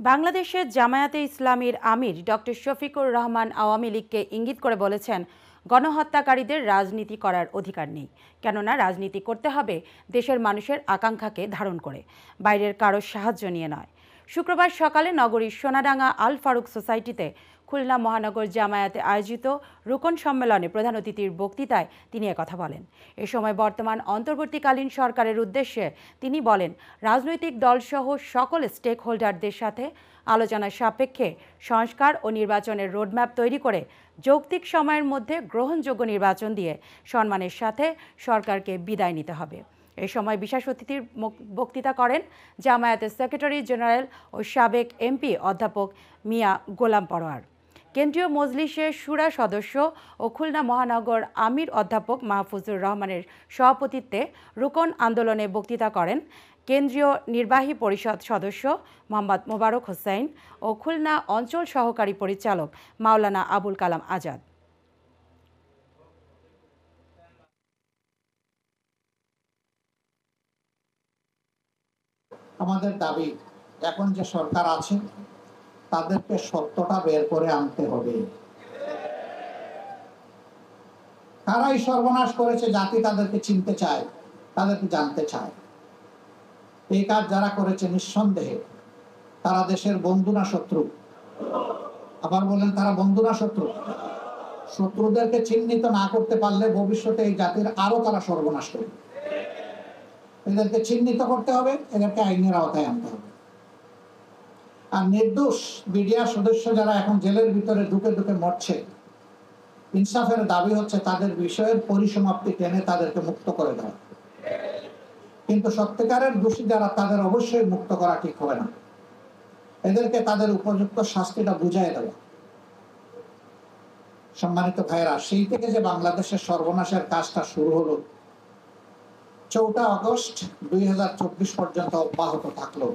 বাংলাদেশের জামায়াতে ইসলামীর আমির ডক্টর শফিকুর রহমান আওয়ামী লীগকে ইঙ্গিত করে বলেছেন, গণহত্যাকারীদের রাজনীতি করার অধিকার নেই, কেননা রাজনীতি করতে হবে দেশের মানুষের আকাঙ্ক্ষাকে ধারণ করে, বাইরের কারো সাহায্য নিয়ে নয়। শুক্রবার সকালে নগরীর সোনাডাঙ্গা আল ফারুক সোসাইটিতে খুলনা মহানগর জামায়াতে আয়োজিত রুকন সম্মেলনে প্রধান অতিথির বক্তৃতায় তিনি একথা বলেন। এ সময় বর্তমান অন্তর্বর্তীকালীন সরকারের উদ্দেশ্যে তিনি বলেন, রাজনৈতিক দলসহ সকল স্টেক হোল্ডারদের সাথে আলোচনার সাপেক্ষে সংস্কার ও নির্বাচনের রোডম্যাপ তৈরি করে যৌক্তিক সময়ের মধ্যে গ্রহণযোগ্য নির্বাচন দিয়ে সম্মানের সাথে সরকারকে বিদায় নিতে হবে। এই সময় বিশেষ অতিথির বক্তৃতা করেন জামায়াতের সেক্রেটারি জেনারেল ও সাবেক এমপি অধ্যাপক মিয়া গোলাম পরোয়ার। কেন্দ্রীয় মজলিসের শুরা সদস্য ও খুলনা মহানগর আমির অধ্যাপক মাহফুজুর রহমানের সভাপতিত্বে রুকন আন্দোলনে বক্তৃতা করেন কেন্দ্রীয় নির্বাহী পরিষদ সদস্য মোহাম্মদ মোবারক হোসাইন ও খুলনা অঞ্চল সহকারী পরিচালক মাওলানা আবুল কালাম আজাদ। আমাদের দাবি, এখন যে সরকার আছে তাদেরকে সত্যটা বের করে আনতে হবে। কারাই সর্বনাশ করেছে জাতি তাদেরকে চিনতে চায়, তাদেরকে জানতে চায়। এই কাজ যারা করেছে নিঃসন্দেহে তারা দেশের বন্ধু না শত্রু? আবার বলেন, তারা বন্ধু না শত্রু? শত্রুদেরকে চিহ্নিত না করতে পারলে ভবিষ্যতে এই জাতির আরো তারা সর্বনাশ করবে। এদেরকে চিহ্নিত করতে হবে, এদেরকে আইনের আওতায় আনতে হবে। আর নির্দোষ বিডিআর সদস্য যারা এখন জেলের ভিতরে ঢুকে ঢুকে মরছে, ইনসাফের দাবি হচ্ছে তাদের বিষয়ের পরিসমাপ্তি টেনে তাদেরকে মুক্ত করে দেওয়া। কিন্তু সত্যিকারের দোষী যারা, তাদের অবশ্যই মুক্ত করা ঠিক হবে না। এদেরকে তাদের উপযুক্ত শাস্তিটা বুঝাই দেওয়া। সম্মানিত ভাইয়েরা, সেই থেকে যে বাংলাদেশের সর্বনাশের কাজটা শুরু হলো, 4 আগস্ট 2024 পর্যন্ত অব্যাহত থাকলো।